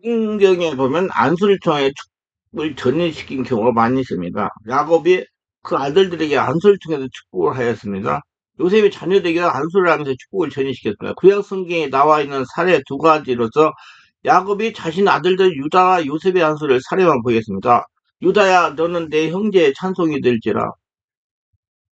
성경에 보면 안수를 통해 축복을 전해시킨 경우가 많이 있습니다. 야곱이 그 아들들에게 안수를 통해서 축복을 하였습니다. 요셉의 자녀들에게 안수를 하면서 축복을 전해시켰습니다. 구약 성경에 나와 있는 사례 두 가지로서 야곱이 자신 아들들 유다와 요셉의 안수를 사례만 보겠습니다. 유다야, 너는 내 형제의 찬송이 될지라.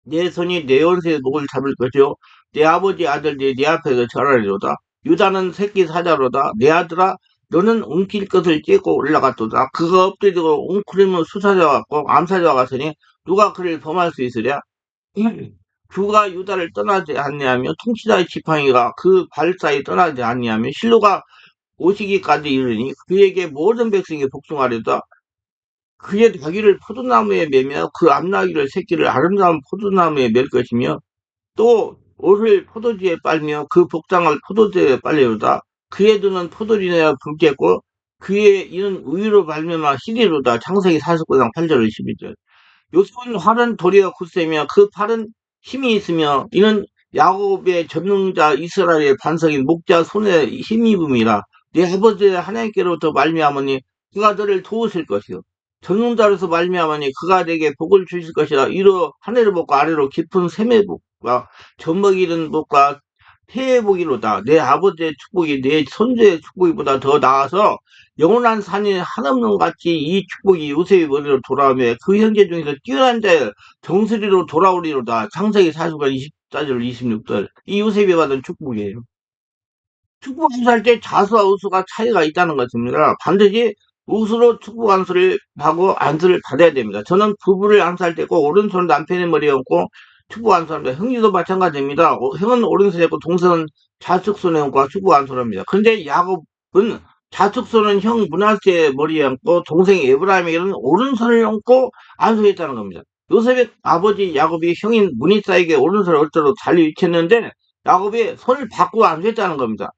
내 손이 내 원수의 목을 잡을 것이요 내 아버지 아들들이 내 앞에서 절하리로다. 유다는 새끼 사자로다. 내 아들아, 너는 웅킬 것을 찢고 올라갔도다. 그가 엎드리고 웅크리면 수사자 같고 암사자 같으니 누가 그를 범할 수 있으랴. 주가 유다를 떠나지 않냐며 통치자의 지팡이가 그 발 사이 떠나지 않냐며 실로가 오시기까지 이르니 그에게 모든 백성이 복종하려다. 그의 나귀를 포도나무에 매며 그 앞나귀를 새끼를 아름다운 포도나무에 맬 것이며 또 옷을 포도주에 빨며 그 복장을 포도주에 빨리로다. 그의 눈은 포도주에 붉겠고 그의 이는 우유로 말미암아 시리로다. 창세기 49장 8절 12절. 요셉은 활은 도리어 굳세며 그 팔은 힘이 있으며 이는 야곱의 전능자 이스라엘의 반석인 목자 손에 힘입음이라. 내 아버지의 하나님께로부터 말미암으니 그가 너를 도우실 것이요 전능자로서 말미암으니 그가 내게 복을 주실 것이라. 이로 하늘을 복고 아래로 깊은 샘의 복과 젖먹이는 복과 새의 복이로다. 내 아버지의 축복이 내 손주의 축복이보다 더 나아서 영원한 산이 한없는 같이 이 축복이 요셉의 머리로 돌아오며 그 형제 중에서 뛰어난 자의 정수리로 돌아오리로다. 창세기 40장 24절 26절. 이 요셉이 받은 축복이에요. 축복 안수할 때 자수와 우수가 차이가 있다는 것입니다. 반드시 우수로 축복 안수를 하고 안수를 받아야 됩니다. 저는 부부를 안수할 때 꼭 오른손을 남편의 머리에 얹고 축복 안수합니다. 형제도 마찬가지입니다. 형은 오른손에 얹고 동생은 좌측 손에 얹고 축복 안수를 합니다. 그런데 야곱은 좌측 손은 형 므낫세의 머리에 얹고 동생 에브라임에게는 오른손을 얹고 안수했다는 겁니다. 요셉의 아버지 야곱이 형인 므니사에게 오른손을 얹도록 달리 위치했는데 야곱이 손을 바꾸고 안수했다는 겁니다.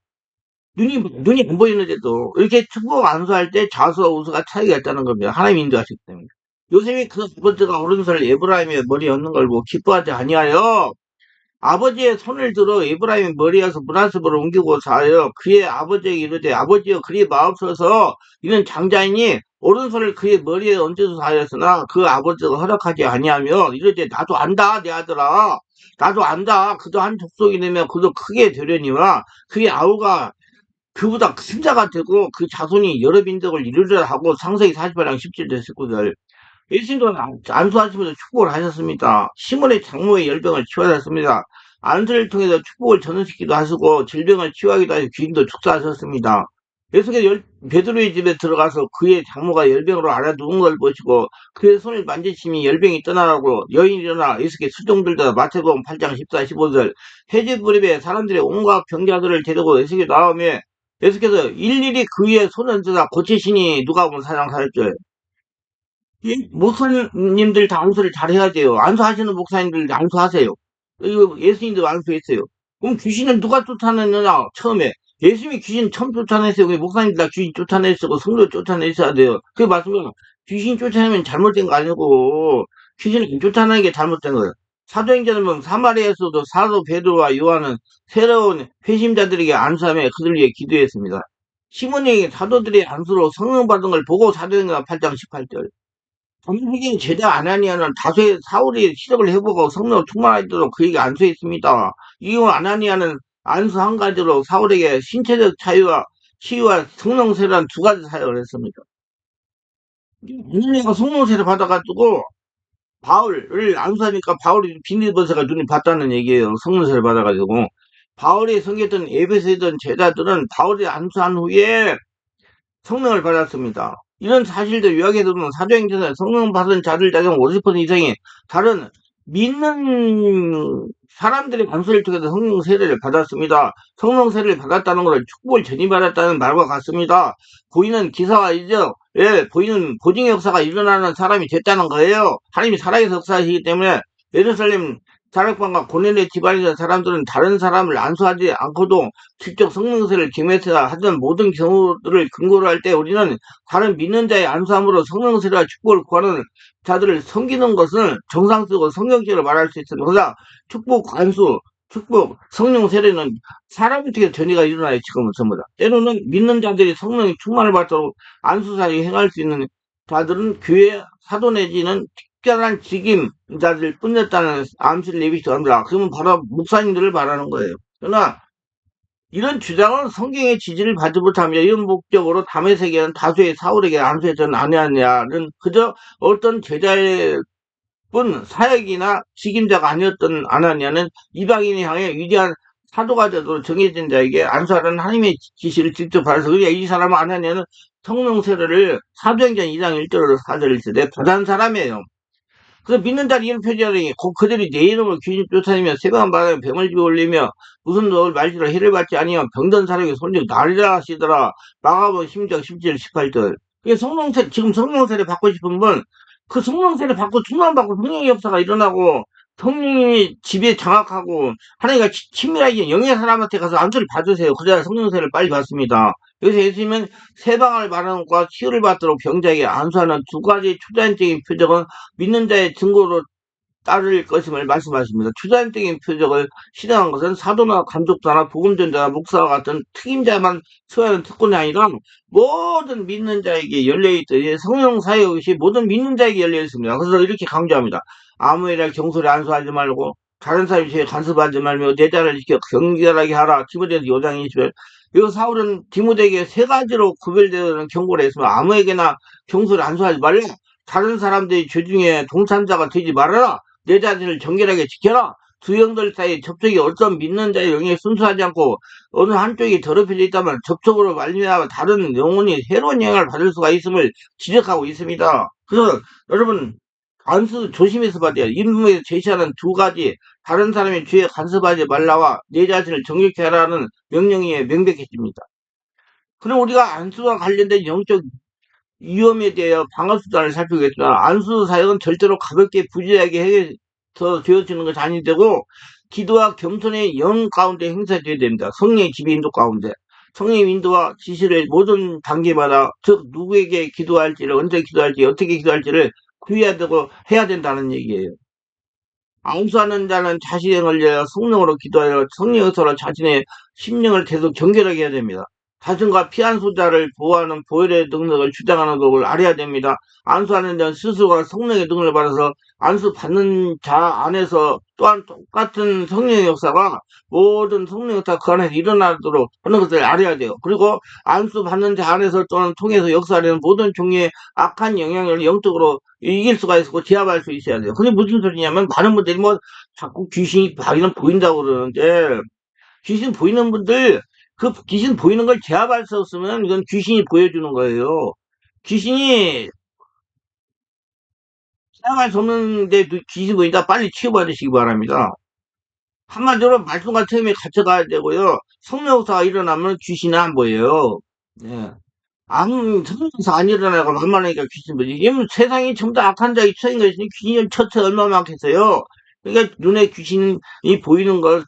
눈이 안 보이는데도 이렇게 축복 안수할 때 좌수와 우수가 차이가 있다는 겁니다. 하나님 인도하시기 때문에. 요셉이 그 아버지가 오른손을 에브라임의 머리에 얹는 걸 보고 기뻐하지 아니하여 아버지의 손을 들어 에브라임의 머리에서 므낫세로 옮기고 사하여 그의 아버지에게 이르되 아버지여 그리 마옵소서 이는 장자이니 오른손을 그의 머리에 얹어서 사하였으나 그 아버지가 허락하지 아니하며 이르되 나도 안다 내 아들아 나도 안다 그도 한 족속이 되면 그도 크게 되려니와 그의 아우가 그보다 큰 자가 되고 그 자손이 여러 민족을 이루리라 하고 창세기 48장 17절 19절. 예수님도 안수하시면서 축복을 하셨습니다. 시몬의 장모의 열병을 치유하셨습니다. 안수를 통해서 축복을 전환시키기도 하시고 질병을 치유하기도 하시고 귀인도 축사하셨습니다. 예수께서 베드로의 집에 들어가서 그의 장모가 열병으로 앓아 누운 걸 보시고 그의 손을 만지심이 열병이 떠나라고 여인이 일어나 예수께 수종들다 마태복음 8장 14, 15절. 해제불입에 사람들의 온갖 병자들을 데리고 예수께 나오며 예수께서 일일이 그 위에 손을 얹으사 고치시니 누가복음 4장 4절. 이 목사님들 다 안수를 잘해야 돼요. 안수하시는 목사님들 안수하세요. 이거 예수님도 안수했어요. 그럼 귀신을 누가 쫓아냈느냐? 처음에 예수님이 귀신 처음 쫓아냈어요. 그 목사님들 다 귀신 쫓아냈고 성도 쫓아냈어야 돼요. 그 말씀은 귀신 쫓아내면 잘못된 거 아니고 귀신을 쫓아내는 게 잘못된 거예요. 사도행전을 보면 사마리아에서도 사도 베드로와 요한은 새로운 회심자들에게 안수하며 그들 위해 기도했습니다. 시몬에게 사도들의 안수로 성령 받은 걸 보고 사도행전 8장 18절. 정식인 제자 아나니아는 다수의 사울이 시력을 해보고 성령 충만하도록 그에게 안수했습니다. 이후 아나니아는 안수 한 가지로 사울에게 신체적 자유와 치유와 성령 세례란 두 가지 사역을 했습니다. 아나니아가 성령 세례 받아가지고 바울을 안수하니까 바울이 비닐버스가 눈이 봤다는 얘기예요. 성령 세례 받아가지고 바울이 섬겼던 에베소에 있던 제자들은 바울이 안수한 후에 성령을 받았습니다. 이런 사실들 요약해서 보면 사도행전에 성령 받은 자들 중 50% 이상이 다른 믿는 사람들의 안수를 통해서 성령 세례를 받았습니다. 성령 세례를 받았다는 것을 축복을 전이받았다는 말과 같습니다. 보이는 기사가 이죠. 예, 보이는 보증의 역사가 일어나는 사람이 됐다는 거예요. 하나님이 살아계서 역사하시기 때문에 예루살렘 사역방과 고넬의 집안에서 사람들은 다른 사람을 안수하지 않고도 직접 성령세를 김해서 하던 모든 경우들을 근거로 할 때 우리는 다른 믿는 자의 안수함으로 성령세례와 축복을 구하는 자들을 섬기는 것을 정상적으로 성경적으로 말할 수 있습니다. 그러나 축복, 안수, 축복, 성령 세례는 사람이 특히 전이가 일어나요, 지금은 전부 다. 때로는 믿는 자들이 성령의 충만을 받도록 안수사에 행할 수 있는 자들은 교회 사도 내지는 특별한 직임자들 뿐이었다는 암시를 내비치고 합니다. 그러면 바로 목사님들을 말하는 거예요. 그러나 이런 주장은 성경의 지지를 받지 못합니다. 이런 목적으로 담의 세계는 다수의 사울에게 암시했던 아니하냐는 그저 어떤 제자의 뿐 사역이나 직임자가 아니었던 아나니아는 이방인을 향해 위대한 사도가 되도록 정해진 자에게 안수하라는 하나님의 지시를 직접 받아서 그러니까 이 사람은 아나니아는 성령 세례를 사도행전 2장 1절로 4절을 쓰되 받은 사람이에요. 그래서 믿는 자를 이름 표지하더니 그들이 내 이름을 귀신 쫓아내며 세방 바다에 병을 집어 올리며 무슨 놈을 말지로 해를 받지 아니하면 병든 사람에게 손질 나리라 하시더라. 마가복음 16장 17, 18절. 성령세 지금 성령세를 받고 싶은 분 그 성령세를 받고 충만받고 성령의 역사가 일어나고 성령이 집에 장악하고 하나님과 친밀하게 영의 사람한테 가서 안수를 받으세요. 그래야 성령세를 빨리 받습니다. 여기서 예수님은 세방을 말하는 것과 치유를 받도록 병자에게 안수하는 두 가지 초자연적인 표적은 믿는 자의 증거로 따를 것임을 말씀하십니다. 초자연적인 표적을 실행한 것은 사도나 감독자나 복음전자나 목사와 같은 특임자만 소유하는 특권이 아니라 모든 믿는 자에게 열려있듯이 성령 사역이 모든 믿는 자에게 열려있습니다. 그래서 이렇게 강조합니다. 아무 일이나 경솔에 안수하지 말고 다른 사람이 죄에 간섭하지 말며 내 자를 지켜 경결하게 하라. 디모데서 5장 20절. 이 사울은 디모데에게 세 가지로 구별되는 경고를 했으면 아무에게나 경솔에 안수하지 말라. 다른 사람들이 죄 중에 동참자가 되지 말아라. 내 자신을 정결하게 지켜라. 두 영들 사이 접촉이 어떤 믿는 자의 영에 순수하지 않고 어느 한쪽이 더럽혀져 있다면 접촉으로 말미암아 다른 영혼이 새로운 영향을 받을 수가 있음을 지적하고 있습니다. 그래서 여러분 안수 조심해서 받아야 인문에서 제시하는 두 가지 다른 사람의 죄에 간섭하지 말라와 내 자신을 정결케 하라는 명령이 명백해집니다. 그럼 우리가 안수와 관련된 영적 위험에 대하여 방어수단을 살피겠으나 안수 사역은 절대로 가볍게 부지하게 해서 되어지는 것이 아니되고 기도와 겸손의 영 가운데 행사되어야 됩니다. 성령의 지배 인도 가운데 성령의 인도와 지시를 모든 단계마다 즉 누구에게 기도할지를 언제 기도할지 어떻게 기도할지를 구해야 되고 해야 된다는 얘기예요. 안수하는 자는 자신의 영을 위하여 성령으로 기도하여 성령의 서로 자신의 심령을 계속 정결하게 해야 됩니다. 자신과 피안수자를 보호하는 보혈의 능력을 주장하는 것을 알아야 됩니다. 안수하는 자는 스스로가 성령의 능력을 받아서 안수 받는 자 안에서 또한 똑같은 성령의 역사가 모든 성령의 역사가 그 안에서 일어나도록 하는 것을 알아야 돼요. 그리고 안수 받는 자 안에서 또한 통해서 역사하는 모든 종류의 악한 영향을 영적으로 이길 수가 있고 제압할 수 있어야 돼요. 그게 무슨 소리냐면 많은 분들이 뭐 자꾸 귀신이 보인다고 그러는데 귀신 보이는 분들 그 귀신 보이는 걸 제압할 수 없으면 이건 귀신이 보여주는 거예요. 귀신이 제압할 수 없는데 귀신 보인다 빨리 치유받으시기 바랍니다. 한마디로 말씀과 틀림에 갇혀가야 되고요. 성령사가 일어나면 귀신은 안 보여요. 예. 아무 성령사 안 일어나고 만만하니까 귀신 보지. 이건 세상이 전부 다 악한 자의 처인 것이니 귀신을 처체 얼마나 많겠어요. 그러니까 눈에 귀신이 보이는 걸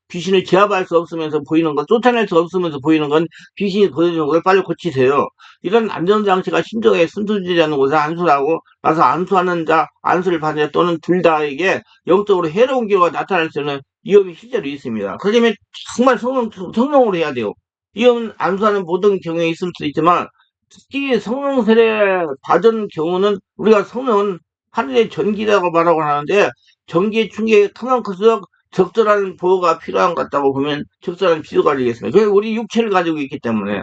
귀신을 제압할 수 없으면서 보이는 것, 쫓아낼 수 없으면서 보이는 건 귀신이 보여주는 걸 빨리 고치세요. 이런 안전장치가 신중하게 순수되지 않는 곳에 안수하고 나서 안수하는 자, 안수를 받는 자 또는 둘 다에게 영적으로 해로운 결과가 나타날 수 있는 위험이 실제로 있습니다. 그러면 정말 성령으로 해야 돼요. 이건 안수하는 모든 경우에 있을 수 있지만 특히 성령 세례 받은 경우는 우리가 성령은 하늘의 전기라고 말하고 하는데 전기의 충격이 크면 클수록 적절한 보호가 필요한 것 같다고 보면 적절한 비유가 되겠습니다. 그게 우리 육체를 가지고 있기 때문에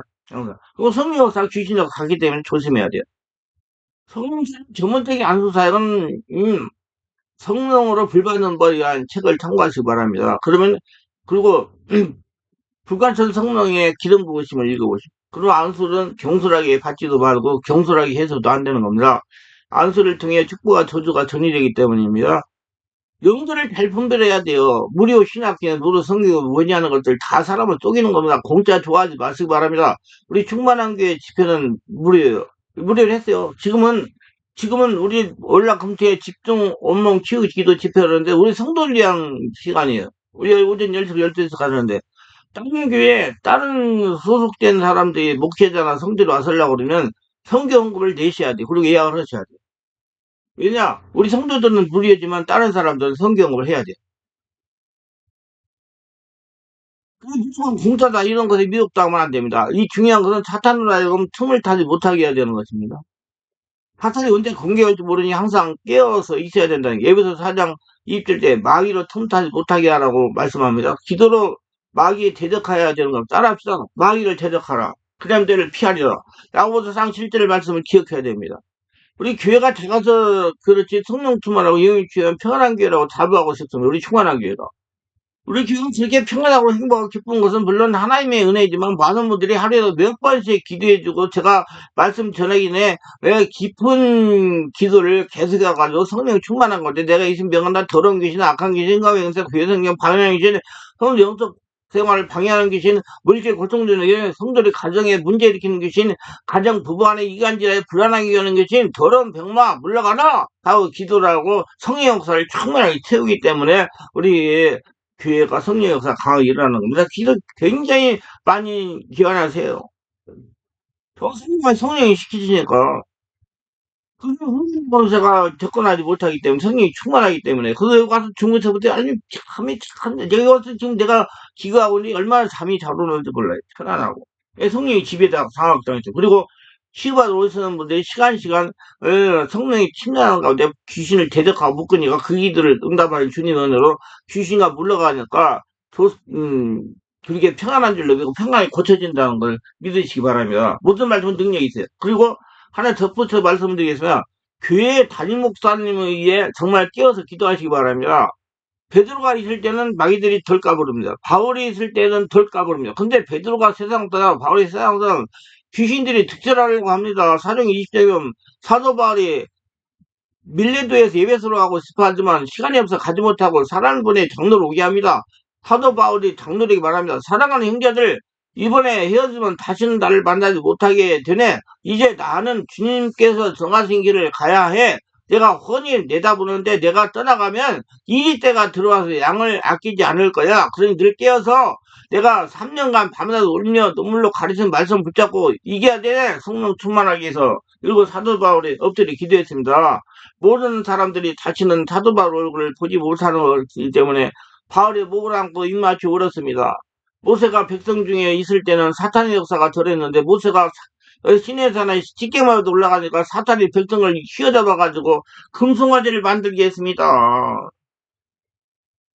그리고 성령 역사 귀신이 가기 때문에 조심해야 돼요. 성령 세례 전문적인 안수 사역은 성령으로 불받는 법에 의한 책을 참고하시기 바랍니다. 그러면 그리고 불관천 성령의 기름 부으심을 읽어보시오. 그리고 안수는 경솔하게 받지도 말고 경솔하게 해서도 안 되는 겁니다. 안수를 통해 축복과 저주가 전이되기 때문입니다. 영들을 잘 분별해야 돼요. 무료 신학기는 무료 성경을 뭐냐는 것들 다 사람을 속이는 겁니다. 공짜 좋아하지 마시기 바랍니다. 우리 충만한 교회 집회는 무료예요. 무료를 했어요. 지금은 우리 월락금토에 집중 온몸 치유 기도 집회를 하는데 우리 성도를 위한 시간이에요. 우리 오전 10시 12시에서 가는데 다른 교회 다른 소속된 사람들이 목회자나 성도로 와서려고 그러면 성경급을 내셔야 돼. 그리고 예약을 하셔야 돼. 왜냐? 우리 성도들은 무료지만 다른 사람들은 성경급을 해야 돼. 무조건 공짜다 이런 것에 미혹당하면 안 됩니다. 이 중요한 것은 사탄으로 하여금 틈을 타지 못하게 해야 되는 것입니다. 사탄이 언제 공개할지 모르니 항상 깨어서 있어야 된다는 게 예배소 4장 20절 때 마귀로 틈타지 못하게 하라고 말씀합니다. 기도로 마귀에 대적하여야 되는 겁니다. 따라합시다. 마귀를 대적하라. 그다음 때를 피하리라. 야고보서 상 7절의 말씀을 기억해야 됩니다. 우리 교회가 작아서 그렇지 성령 충만하고 영이 취한 평안한 교회라고 자부하고 싶습니다. 우리 충만한 교회가. 우리 교회가 그렇게 평안하고 행복하고 기쁜 것은 물론 하나님의 은혜이지만 많은 분들이 하루에도 몇 번씩 기도해주고 제가 말씀 전하기 전에 왜 깊은 기도를 계속해가지고 성령 충만한 건데 내가 이 신병은 더러운 귀신, 악한 귀신, 가외행세, 괴성경, 방해하는 귀신, 성 영적 생활을 방해하는 귀신, 물질 고통주는 귀신, 성도의 가정에 문제 일으키는 귀신, 가정 부부 안에 이간질에 불안하게 하는 귀신, 더러운 병마 물러가라 하고 기도를 하고 성의 역사를 충만하게 채우기 때문에 우리 교회가 성령 역사가 강하게 일어나는 겁니다. 기도 굉장히 많이 기원하세요. 성령이 시키시니까. 그게 성령 권세가 접근하지 못하기 때문에 성령이 충만하기 때문에 그거 가서 중국에서부터 아니 참 내가 와서 지금 내가 기도하고 있니 얼마나 잠이 잘 오는지 몰라요. 편안하고 성령이 집에다가 장악당했죠. 그리고 치유받으러 오시는 분들이 시간 성령이 침략하는 가운데 귀신을 대적하고 묶으니까 그 기도를 응답할 주님 은혜로 귀신과 물러가니까 그렇게 평안한 줄 느끼고 평안히 고쳐진다는 걸 믿으시기 바랍니다. 모든 말씀은 능력이 있어요. 그리고 하나 덧붙여 말씀드리겠습니다. 교회 담임 목사님에 의해 정말 깨어서 기도하시기 바랍니다. 베드로가 있을 때는 마귀들이 덜 까부릅니다. 바울이 있을 때는 덜 까부릅니다. 근데 베드로가 세상 떠나 바울이 세상 떠나 귀신들이 득실하려고 합니다. 사정 20절 보면 사도 바울이 밀레도에서 예배소로 가고 싶어 하지만 시간이 없어 가지 못하고 사랑하는 분의 장로를 오게 합니다. 사도 바울이 장로에게 말합니다. 사랑하는 형제들 이번에 헤어지면 다시는 나를 만나지 못하게 되네. 이제 나는 주님께서 정하신 길을 가야 해. 내가 훤히 내다보는데 내가 떠나가면 이리 때가 들어와서 양을 아끼지 않을 거야. 그러니 늘 깨어서 내가 3년간 밤낮 울며 눈물로 가르친 말씀 붙잡고 이겨야 돼. 성령 충만하기 위해서. 그리고 사도 바울이 엎드려 기도했습니다. 모르는 사람들이 다시는 사도 바울 얼굴을 보지 못하는 것이기 때문에 바울의 목을 안고 입맞춰 울었습니다. 모세가 백성 중에 있을 때는 사탄의 역사가 덜했는데 모세가 시내산에 집게마을도 올라가니까 사탄이 백성을 휘어잡아가지고 금송아지를 만들게 했습니다.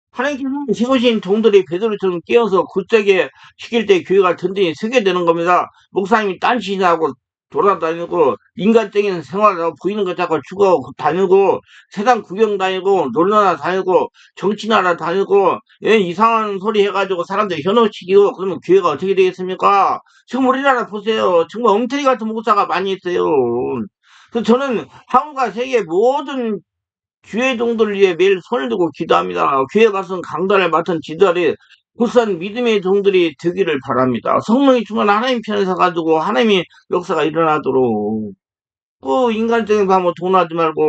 하나님께서는 세우신 종들이 베드로처럼 깨어서 굳세게 시킬 때 교회가 든든히 서게 되는 겁니다. 목사님이 딴짓하고 돌아다니고 인간적인 생활하고 보이는 것 잡고 죽어 다니고 세상 구경 다니고 놀러나 다니고 정치나라 다니고 이상한 소리 해가지고 사람들 현혹시키고 그러면 교회가 어떻게 되겠습니까? 지금 우리나라 보세요. 정말 엉터리 같은 목사가 많이 있어요. 그래서 저는 한국과 세계 모든 교회 종들을 위해 매일 손을 들고 기도합니다. 교회 가서 강단을 맡은 지도자들이 굳선 믿음의 종들이 되기를 바랍니다. 성령이 충만 하나님 편에 서가지고 하나님의 역사가 일어나도록 그 인간적인 방법 돈하지 말고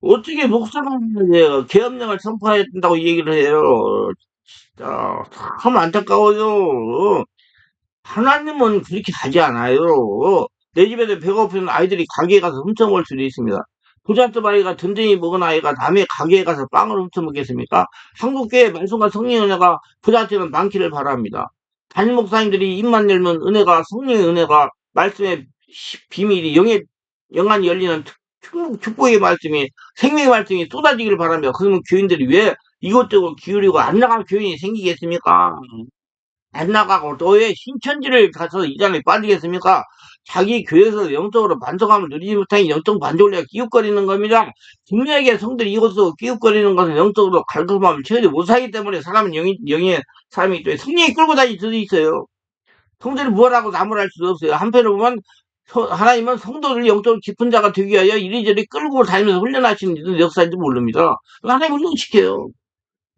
어떻게 목사가 계엄령을 선포해야 된다고 얘기를 해요. 진짜 참 안타까워요. 하나님은 그렇게 하지 않아요. 내 집에도 배고픈 아이들이 가게에 가서 훔쳐먹을 수도 있습니다. 부잣집 아이가 든든히 먹은 아이가 남의 가게에 가서 빵을 훔쳐먹겠습니까? 한국교회 말씀과 성령의 은혜가 부잣집은 많기를 바랍니다. 담임 목사님들이 입만 열면 은혜가 성령의 은혜가 말씀의 비밀이 영안이 열리는 축복의 말씀이 생명의 말씀이 쏟아지기를 바랍니다. 그러면 교인들이 왜 이것저것 기울이고 안 나간 교인이 생기겠습니까? 안 나가고 또 왜 신천지를 가서 이장에 빠지겠습니까? 자기 교회에서 영적으로 반성함을 누리지 못하니 영적 반족을 내가 끼웃거리는 겁니다. 분명하게 성들이 이것으로 끼웃거리는 것은 영적으로 갈급함을 채우지 못하기 때문에 사람은 영의 사람이 또 성령이 끌고 다닐 수도 있어요. 성들이 무엇하고 나무랄 수도 없어요. 한편으로 보면 하나님은 성도를 영적으로 깊은 자가 되기 위하여 이리저리 끌고 다니면서 훈련하시는 역사인지 모릅니다. 하나님 훈련시켜요.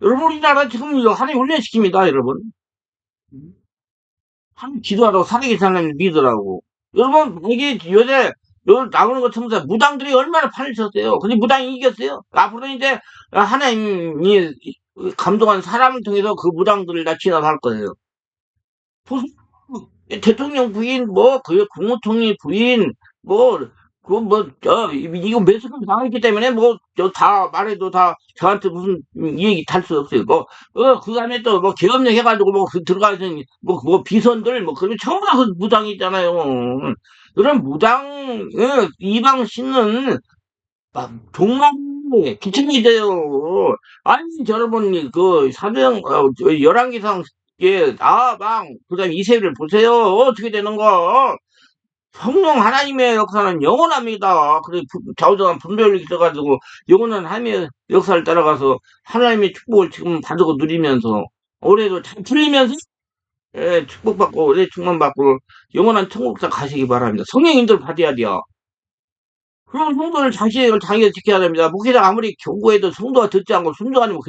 여러분 우리나라 지금 하나님 훈련시킵니다. 여러분. 한 기도하라고 사대기 하나님 믿으라고. 여러분, 이게 요새 나오는 것 처럼 무당들이 얼마나 판을 쳤어요. 근데 무당이 이겼어요. 앞으로는 이제 하나님이 감동한 사람을 통해서 그 무당들을 다 진압할 거예요. 대통령 부인, 뭐, 그 국무총리 부인, 뭐, 그, 뭐, 이거 매스컴 당했기 때문에, 뭐, 다 말해도 다 저한테 무슨 이 얘기 탈 수 없어요. 뭐, 그 다음에 또, 뭐, 계엄령 해가지고, 뭐, 들어가서, 뭐, 비선들, 뭐, 그런 전부 다 무당이잖아요. 그런 무당, 이방 신은 막, 종말이 기천이 돼요. 아니, 여러분, 그, 열왕기상, 예, 아방, 그 다음에 이세를 보세요. 어떻게 되는 거? 성령 하나님의 역사는 영원합니다. 그래, 좌우정한 분별이 있어가지고, 영원한 하나님의 역사를 따라가서 하나님의 축복을 지금 받고 누리면서, 올해도 잘 풀리면서, 예, 축복받고, 올해 충만받고, 영원한 천국사 가시기 바랍니다. 성령님들 받아야 돼요. 그럼 성도를 자기가 지켜야 됩니다. 목회자가 아무리 경고해도 성도가 듣지 않고 순종하면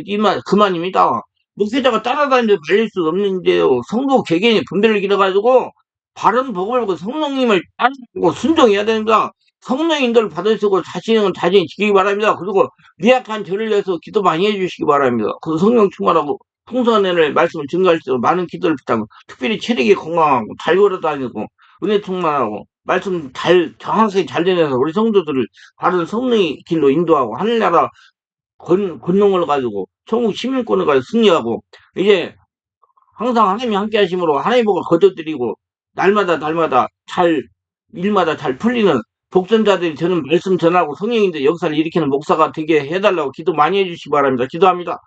그만입니다. 목회자가 따라다니면서 말릴 수 없는데요. 성도 개개인이 분별을 길어가지고 바른 복을 그 성령님을 따르고 순종해야 됩니다. 성령님들 받으시고 자신은 자신이 지키기 바랍니다. 그리고 미약한 저를 위해서 기도 많이 해주시기 바랍니다. 그 성령 충만하고 통선의 말씀을 증거할 수 있도록 많은 기도를 부탁하고 특별히 체력이 건강하고 잘 걸어다니고 은혜 충만하고 말씀 정확하게 잘 전해서 우리 성도들을 바른 성령의 길로 인도하고 하늘나라 권능을 가지고 천국 시민권을 가지고 승리하고 이제 항상 하나님이 함께 하심으로 하나님의 복을 거둬들이고 날마다 일마다 잘 풀리는 복전자들이 저는 말씀 전하고 성령인데 역사를 일으키는 목사가 되게 해달라고 기도 많이 해주시기 바랍니다. 기도합니다.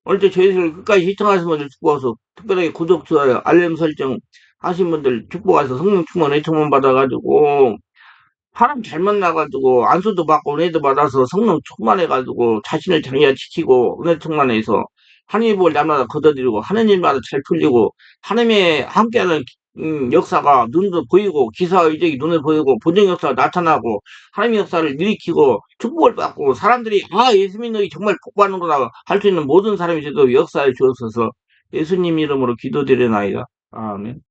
오늘도 저희를 끝까지 시청하신 분들 축복해서 특별하게 구독, 좋아요, 알림 설정 하신 분들 축복해서 성령 충만, 애청만 받아가지고 사람 잘 만나가지고 안수도 받고 은혜도 받아서 성령 충만해가지고 자신을 장애가 지키고 은혜 충만해서 하나님의 복을 날마다 거둬들이고 하는 일마다 잘 풀리고 하나님의 함께하는 역사가 눈도 보이고 기사와 이적이 눈에 보이고 본정 역사가 나타나고 하나님의 역사를 일으키고 축복을 받고 사람들이 아 예수 믿는 이 정말 복받는구나 할 수 있는 모든 사람이 저도 역사에 주었어서 예수님 이름으로 기도드리나이다. 아멘.